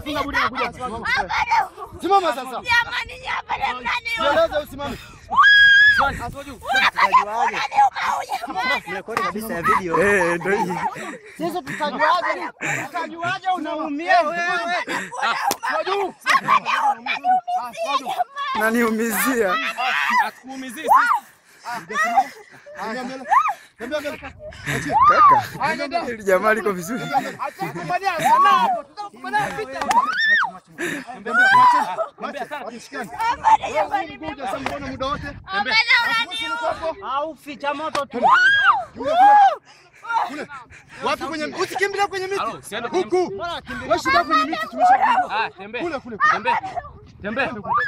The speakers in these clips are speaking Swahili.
Funga budi nakuja. Simama sasa. Jamani hapa nani? Jeleza usimame. Mrekodi kabisa ya video. Ndio hii. Sisi tutajuaje? Tutajuaje unaumia wewe? Nani umizia? Akuumizia sisi. Kaka. Hili jamaa liko vizuri. Au ficha moto tu. Wapi kwenye usikimbia kwenye miti. Huku. Wewe shida kwenye miti tumeshakujua. Tembea. Kule.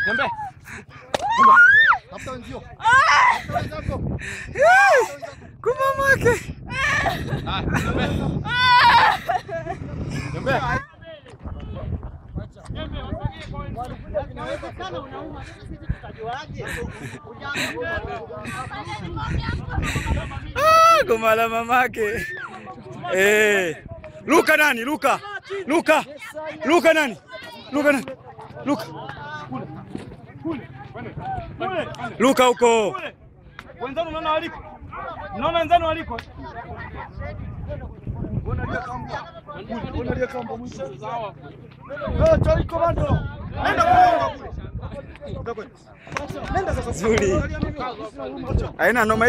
Tembea. Tafuta wenzio. Kumamake. Tembea. Inawezekana unauma sisi tutajuaje? Kumala mamake. Luka nani? Luka nani? Luka huko. Wenzanu unaona waliko? Unaona wenzanu waliko? Unalia kamba mwisho. Sawa. Choi komando. Nenda kule. Nenda sasa. Zuri. Haina noma.